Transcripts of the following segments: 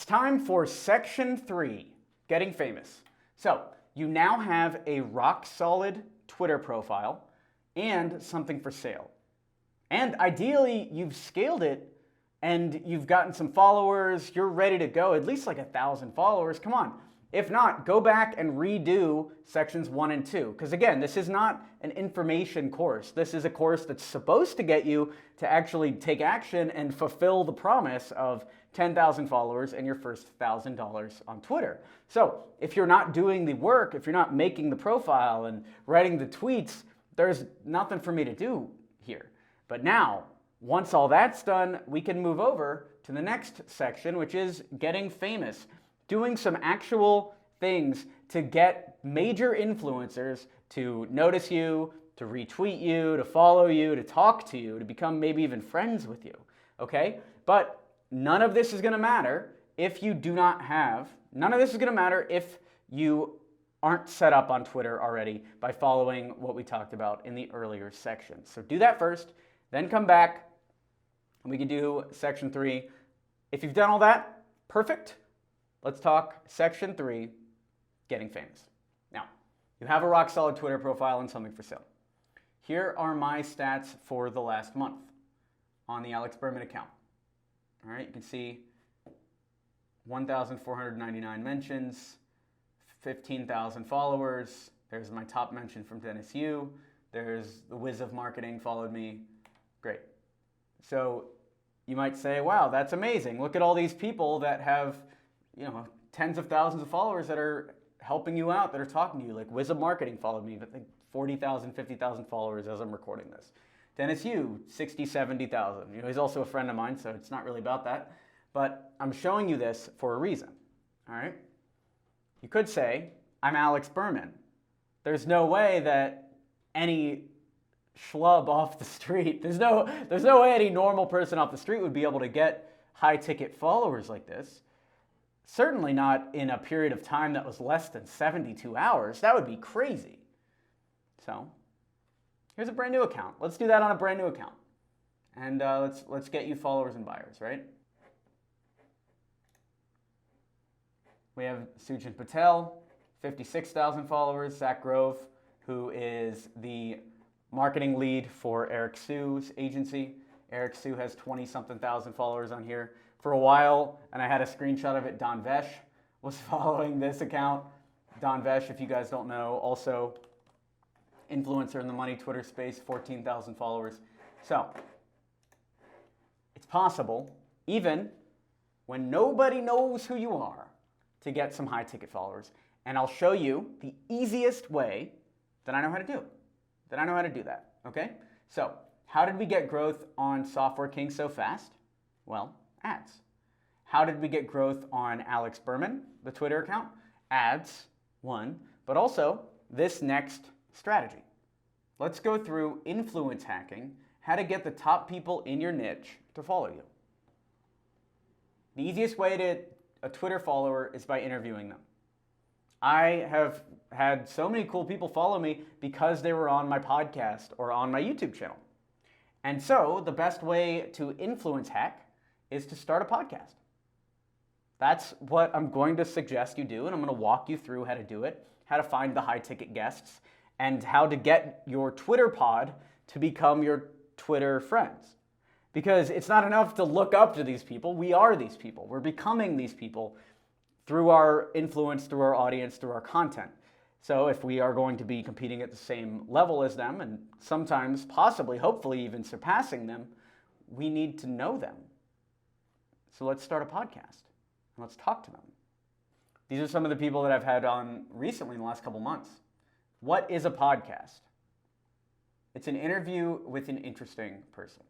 It's time for section 3, getting famous. So you now have a rock solid Twitter profile and something for sale. And ideally, you've scaled it and you've gotten some followers, you're ready to go, at least like 1,000 followers. Come on. If not, go back and redo sections 1 and 2. Because again, this is not an information course. This is a course that's supposed to get you to actually take action and fulfill the promise of 10,000 followers and your first $1,000 on Twitter. So if you're not doing the work, if you're not making the profile and writing the tweets, there's nothing for me to do here. But now, once all that's done, we can move over to the next section, which is getting famous. Doing some actual things to get major influencers to notice you, to retweet you, to follow you, to talk to you, to become maybe even friends with you, okay? But none of this is gonna matter if you do not have, none of this is gonna matter if you aren't set up on Twitter already by following what we talked about in the earlier section. So do that first, then come back, and we can do section 3. If you've done all that, perfect. Let's talk section 3, getting famous. Now, you have a rock solid Twitter profile and something for sale. Here are my stats for the last month on the Alex Berman account. All right, you can see 1,499 mentions, 15,000 followers. There's my top mention from Dennis Yu. There's the Whiz of Marketing followed me. Great. So you might say, wow, that's amazing. Look at all these people that have tens of thousands of followers that are helping you out, that are talking to you. Like Whiz of Marketing followed me, but like 40,000, 50,000 followers as I'm recording this. Dennis Yu, 60, 70,000. He's also a friend of mine, so it's not really about that. But I'm showing you this for a reason, all right? You could say, I'm Alex Berman. There's no way that any schlub off the street, there's no way any normal person off the street would be able to get high ticket followers like this. Certainly not in a period of time that was less than 72 hours. That would be crazy. So here's a brand new account. Let's do that on a brand new account. And let's get you followers and buyers, right? We have Sujin Patel, 56,000 followers. Zach Grove, who is the marketing lead for Eric Sue's agency. Eric Sue has 20-something thousand followers on here. For a while, and I had a screenshot of it, Don Vesh was following this account. Don Vesh, if you guys don't know, also influencer in the money Twitter space, 14,000 followers. So it's possible, even when nobody knows who you are, to get some high ticket followers. And I'll show you the easiest way that I know how to do. That, okay? So how did we get growth on Software King so fast? Well, ads. How did we get growth on Alex Berman, the Twitter account? Ads, one, but also this next strategy. Let's go through influence hacking, how to get the top people in your niche to follow you. The easiest way to a Twitter follower is by interviewing them. I have had so many cool people follow me because they were on my podcast or on my YouTube channel. And so the best way to influence hack is to start a podcast. That's what I'm going to suggest you do, and I'm going to walk you through how to do it, how to find the high-ticket guests, and how to get your Twitter pod to become your Twitter friends. Because it's not enough to look up to these people. We are these people. We're becoming these people through our influence, through our audience, through our content. So if we are going to be competing at the same level as them, and sometimes, possibly, hopefully even surpassing them, we need to know them. So let's start a podcast and let's talk to them. These are some of the people that I've had on recently in the last couple months. What is a podcast? It's an interview with an interesting person.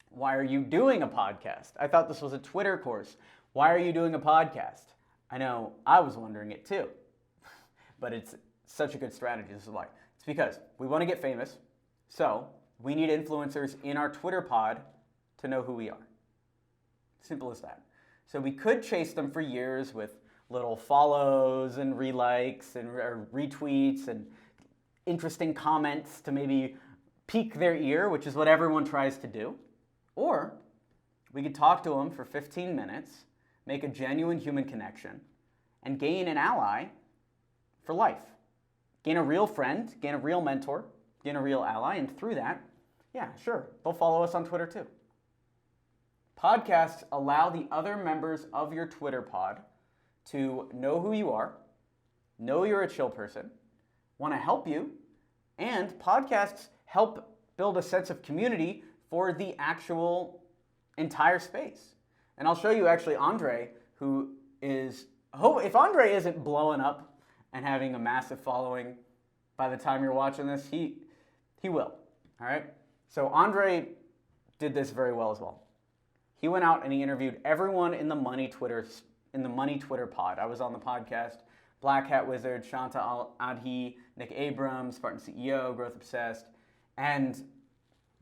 Why are you doing a podcast? I thought this was a Twitter course. Why are you doing a podcast? I know I was wondering it too, but it's such a good strategy. This is why. It's because we want to get famous, so we need influencers in our Twitter pod to know who we are. Simple as that. So we could chase them for years with little follows and relikes and retweets and interesting comments to maybe pique their ear, which is what everyone tries to do. Or we could talk to them for 15 minutes, make a genuine human connection, and gain an ally for life. Gain a real friend, gain a real mentor, gain a real ally, and through that, yeah, sure, they'll follow us on Twitter too. Podcasts allow the other members of your Twitter pod to know who you are, know you're a chill person, want to help you, and podcasts help build a sense of community for the actual entire space. And I'll show you actually Andre, who is, if Andre isn't blowing up and having a massive following by the time you're watching this, he will, all right? So Andre did this very well as well. He went out and he interviewed everyone in the Money Twitter pod. I was on the podcast. Black Hat Wizard, Shanta Adhi, Nick Abrams, Spartan CEO, Growth Obsessed, and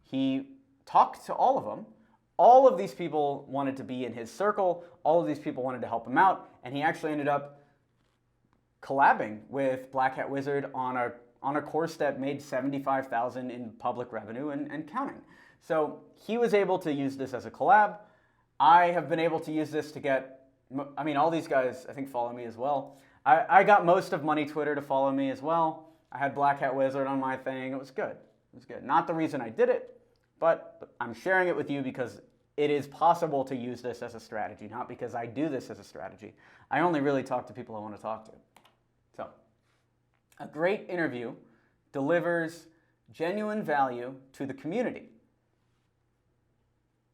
he talked to all of them. All of these people wanted to be in his circle. All of these people wanted to help him out, and he actually ended up collabing with Black Hat Wizard on a course that made $75,000 in public revenue and counting. So he was able to use this as a collab. I have been able to use this to get, all these guys I think follow me as well. I got most of Money Twitter to follow me as well. I had Black Hat Wizard on my thing. It was good. It was good. Not the reason I did it, but I'm sharing it with you because it is possible to use this as a strategy, not because I do this as a strategy. I only really talk to people I want to talk to. So, a great interview delivers genuine value to the community.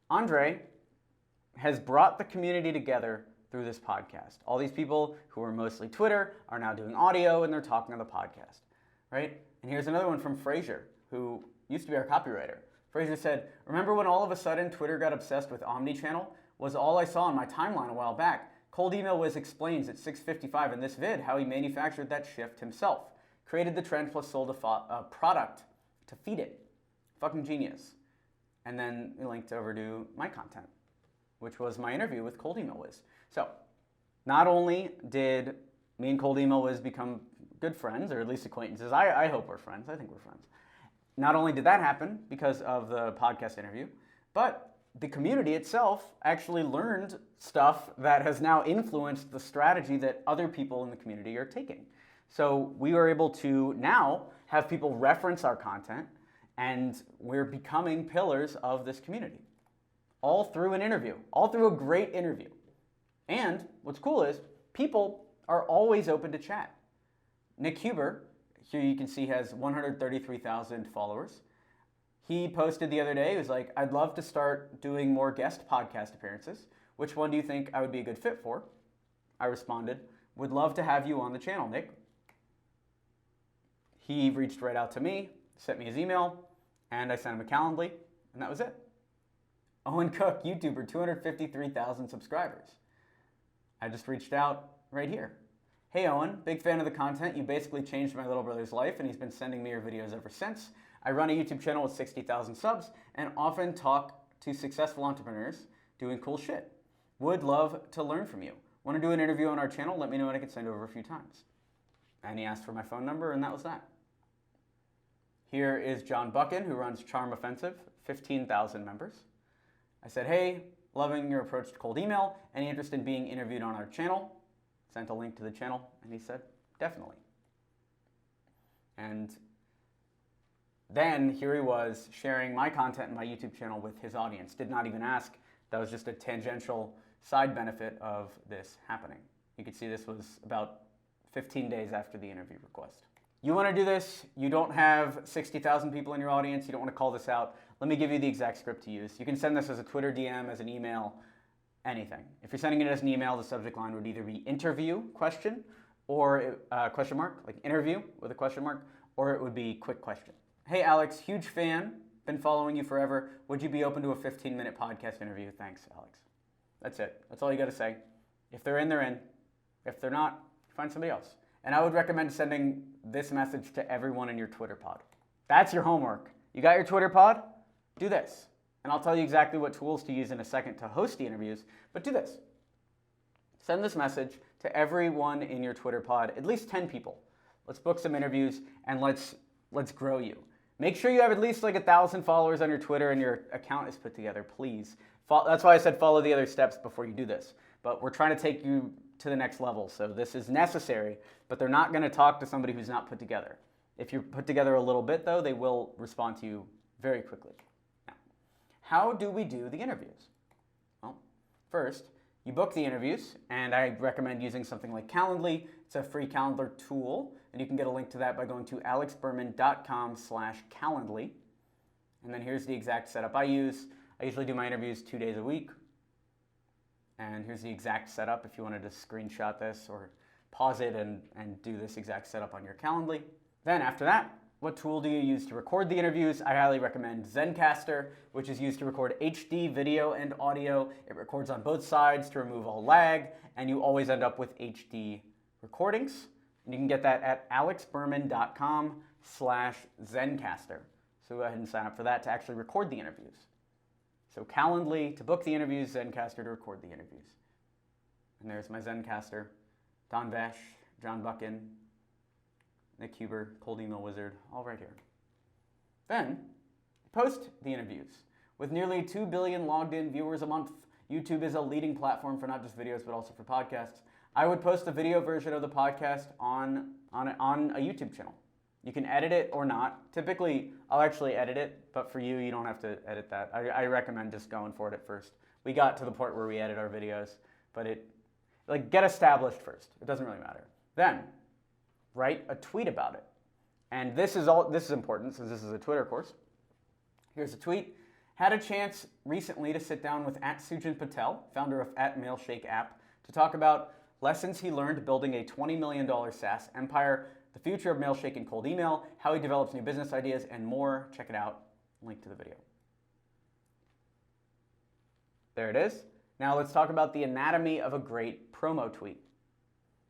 Andre has brought the community together through this podcast. All these people who are mostly Twitter are now doing audio and they're talking on the podcast, right? And here's another one from Frazier, who used to be our copywriter. Frazier said, remember when all of a sudden Twitter got obsessed with omnichannel? Was all I saw on my timeline a while back. Cold Email Wiz explains at 6:55 in this vid how he manufactured that shift himself. Created the trend plus sold a product to feed it. Fucking genius. And then we linked over to my content, which was my interview with Cold Email Wiz. So, not only did me and Cold Email Wiz become good friends, or at least acquaintances, I hope we're friends, I think we're friends. Not only did that happen because of the podcast interview, but the community itself actually learned stuff that has now influenced the strategy that other people in the community are taking. So we were able to now have people reference our content, and we're becoming pillars of this community. All through an interview, all through a great interview. And what's cool is people are always open to chat. Nick Huber, here you can see, has 133,000 followers. He posted the other day, he was like, I'd love to start doing more guest podcast appearances. Which one do you think I would be a good fit for? I responded, would love to have you on the channel, Nick. He reached right out to me, sent me his email, and I sent him a Calendly, and that was it. Owen Cook, YouTuber, 253,000 subscribers. I just reached out right here. Hey Owen, big fan of the content. You basically changed my little brother's life and he's been sending me your videos ever since. I run a YouTube channel with 60,000 subs and often talk to successful entrepreneurs doing cool shit. Would love to learn from you. Want to do an interview on our channel? Let me know and I can send over a few times. And he asked for my phone number and that was that. Here is John Buchan, who runs Charm Offensive, 15,000 members. I said, hey, loving your approach to cold email. Any interest in being interviewed on our channel? Sent a link to the channel, and he said, definitely. And then here he was sharing my content in my YouTube channel with his audience. Did not even ask. That was just a tangential side benefit of this happening. You can see this was about 15 days after the interview request. You want to do this, you don't have 60,000 people in your audience, you don't want to call this out, let me give you the exact script to use. You can send this as a Twitter DM, as an email, anything. If you're sending it as an email, the subject line would either be interview question or question mark, like interview with a question mark, or it would be quick question. Hey Alex, huge fan, been following you forever. Would you be open to a 15-minute podcast interview? Thanks, Alex. That's it. That's all you got to say. If they're in, they're in. If they're not, find somebody else. And I would recommend sending this message to everyone in your Twitter pod. That's your homework. You got your Twitter pod? Do this. And I'll tell you exactly what tools to use in a second to host the interviews, but do this. Send this message to everyone in your Twitter pod, at least 10 people. Let's book some interviews and let's grow you. Make sure you have at least like 1,000 followers on your Twitter and your account is put together, please. That's why I said follow the other steps before you do this. but we're trying to take you to the next level. So this is necessary, but they're not going to talk to somebody who's not put together. If you're put together a little bit, though, they will respond to you very quickly. Now, how do we do the interviews? Well, first, you book the interviews, and I recommend using something like Calendly. It's a free calendar tool, and you can get a link to that by going to alexberman.com/calendly. And then here's the exact setup I use. I usually do my interviews 2 days a week. And here's the exact setup if you wanted to screenshot this or pause it and do this exact setup on your Calendly. Then after that, what tool do you use to record the interviews? I highly recommend Zencastr, which is used to record HD video and audio. It records on both sides to remove all lag, and you always end up with HD recordings. And you can get that at alexberman.com/Zencastr. So go ahead and sign up for that to actually record the interviews. So Calendly to book the interviews, Zencastr to record the interviews. And there's my Zencastr. Don Vesh, John Buchan, Nick Huber, Cold Email Wizard, all right here. Then, post the interviews. With nearly 2 billion logged in viewers a month, YouTube is a leading platform for not just videos, but also for podcasts. I would post the video version of the podcast on a YouTube channel. You can edit it or not. Typically, I'll actually edit it, but for you, you don't have to edit that. I recommend just going for it at first. We got to the point where we edit our videos, but get established first. It doesn't really matter. Then, write a tweet about it. And this is important since this is a Twitter course. Here's a tweet. Had a chance recently to sit down with @Sujan Patel, founder of @Mailshake app, to talk about lessons he learned building a $20 million SaaS empire, the future of Mailshake and cold email, how he develops new business ideas, and more. Check it out. Link to the video. There it is. Now let's talk about the anatomy of a great promo tweet.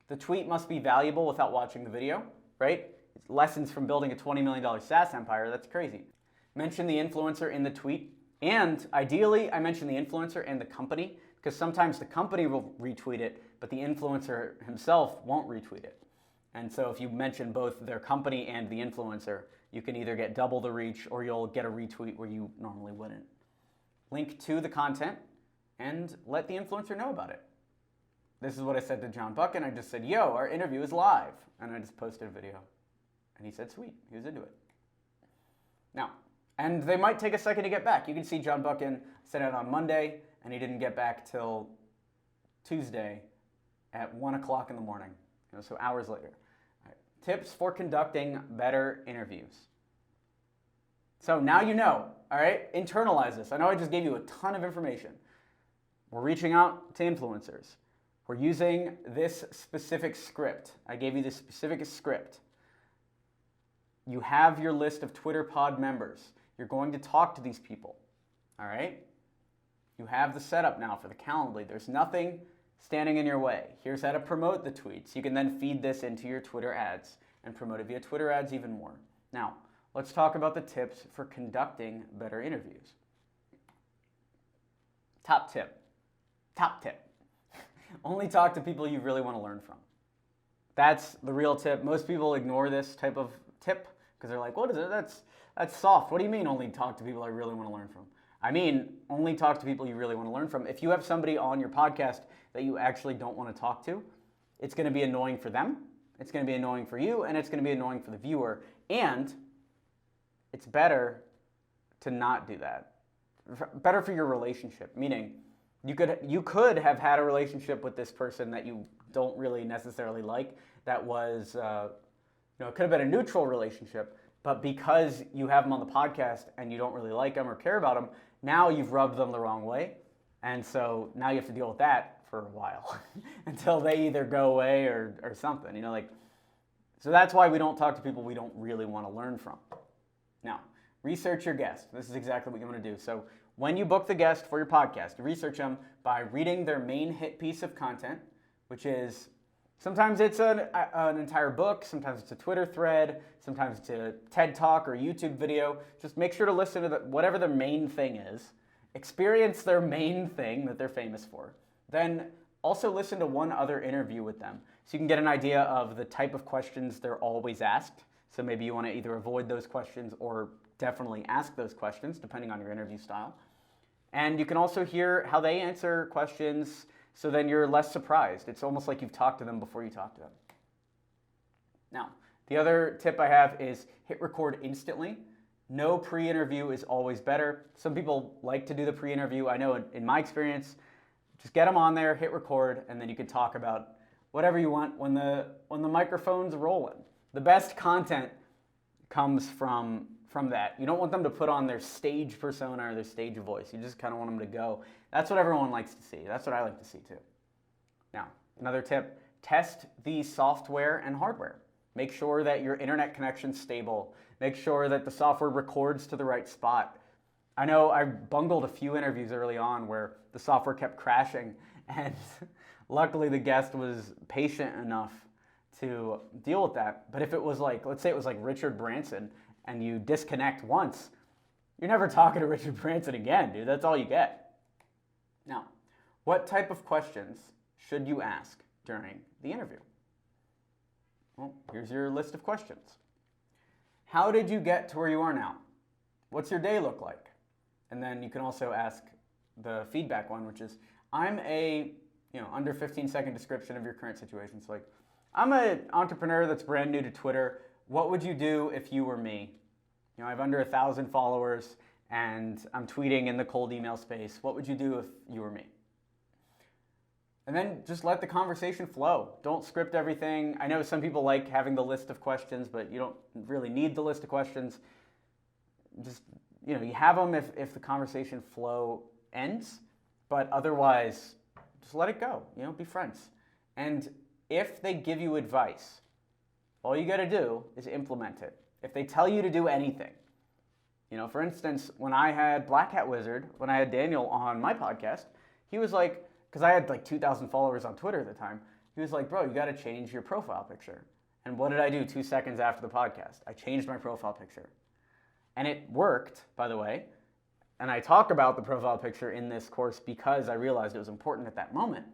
The tweet must be valuable without watching the video, right? It's lessons from building a $20 million SaaS empire. That's crazy. Mention the influencer in the tweet. And ideally, I mention the influencer and the company, because sometimes the company will retweet it, but the influencer himself won't retweet it. And so if you mention both their company and the influencer, you can either get double the reach or you'll get a retweet where you normally wouldn't. Link to the content and let the influencer know about it. This is what I said to John Buchan. I just said, yo, our interview is live. And I just posted a video. And he said, sweet, he was into it. Now, and they might take a second to get back. You can see John Buchan sent it on Monday, and he didn't get back till Tuesday at 1 o'clock in the morning. So hours later. All right. Tips for conducting better interviews. So now you know, all right? Internalize this. I know I just gave you a ton of information. We're reaching out to influencers. We're using this specific script. I gave you this specific script. You have your list of Twitter pod members. You're going to talk to these people, all right? You have the setup now for the Calendly. There's nothing standing in your way. Here's how to promote the tweets. You can then feed this into your Twitter ads and promote it via Twitter ads even more. Now, let's talk about the tips for conducting better interviews. Top tip. Only talk to people you really want to learn from. That's the real tip. Most people ignore this type of tip because they're like, what is it? That's soft. What do you mean only talk to people I really want to learn from? I mean, only talk to people you really want to learn from. If you have somebody on your podcast that you actually don't want to talk to, it's going to be annoying for them, it's going to be annoying for you, and it's going to be annoying for the viewer. And it's better to not do that. Better for your relationship, meaning you could have had a relationship with this person that you don't really necessarily like that was, it could have been a neutral relationship, but because you have them on the podcast and you don't really like them or care about them, now you've rubbed them the wrong way. And so now you have to deal with that for a while until they either go away or something, so that's why we don't talk to people we don't really want to learn from. Now, research your guest. This is exactly what you want to do. So when you book the guest for your podcast, you research them by reading their main hit piece of content, which is sometimes it's an entire book, sometimes it's a Twitter thread, sometimes it's a TED Talk or YouTube video. Just make sure to listen to whatever their main thing is. Experience their main thing that they're famous for. Then also listen to one other interview with them so you can get an idea of the type of questions they're always asked. So maybe you want to either avoid those questions or definitely ask those questions depending on your interview style. And you can also hear how they answer questions, So then you're less surprised. It's almost like you've talked to them before you talk to them. Now, the other tip I have is hit record instantly. No pre-interview is always better. Some people like to do the pre-interview. I know in my experience, just get them on there, hit record, and then you can talk about whatever you want when the microphone's rolling. The best content comes from that. You don't want them to put on their stage persona or their stage voice. You just kind of want them to go. That's what everyone likes to see. That's what I like to see too. Now, another tip, test the software and hardware. Make sure that your internet connection's stable. Make sure that the software records to the right spot. I know I bungled a few interviews early on where the software kept crashing, and luckily the guest was patient enough to deal with that. But if it was like, let's say it was like Richard Branson, and you disconnect once, you're never talking to Richard Branson again, dude. That's all you get. Now, what type of questions should you ask during the interview? Well, here's your list of questions. How did you get to where you are now? What's your day look like? And then you can also ask the feedback one, which is, I'm a, under 15-second description of your current situation. So like, I'm an entrepreneur that's brand new to Twitter. What would you do if you were me? I have under 1,000 followers and I'm tweeting in the cold email space. What would you do if you were me? And then just let the conversation flow. Don't script everything. I know some people like having the list of questions, but you don't really need the list of questions. Just, you have them if the conversation flow ends, but otherwise, just let it go. Be friends. And if they give you advice, all you got to do is implement it. If they tell you to do anything, for instance, when I had Black Hat Wizard, when I had Daniel on my podcast, he was like, because I had like 2,000 followers on Twitter at the time, he was like, bro, you got to change your profile picture. And what did I do 2 seconds after the podcast? I changed my profile picture. And it worked, by the way. And I talk about the profile picture in this course because I realized it was important at that moment.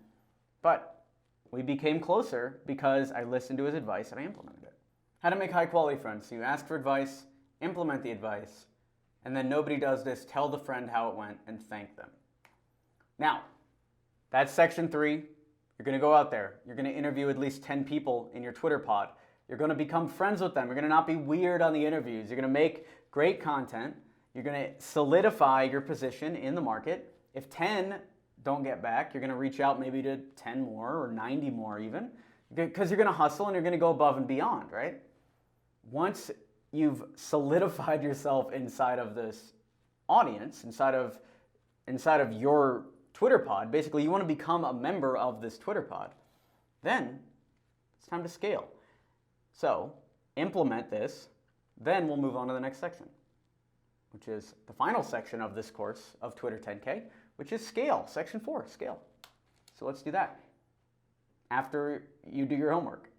But we became closer because I listened to his advice and I implemented it. How to make high quality friends. So you ask for advice, implement the advice, and then nobody does this, tell the friend how it went and thank them. Now, that's section 3. You're going to go out there. You're going to interview at least 10 people in your Twitter pod. You're going to become friends with them. You're going to not be weird on the interviews. You're going to make great content. You're going to solidify your position in the market. If 10 don't get back, you're going to reach out maybe to 10 more or 90 more even, because you're going to hustle and you're going to go above and beyond, right? Once you've solidified yourself inside of this audience, inside of your Twitter pod, basically you want to become a member of this Twitter pod, then it's time to scale. So implement this, then we'll move on to the next section, which is the final section of this course of Twitter 10K, which is scale, section 4, scale. So let's do that after you do your homework.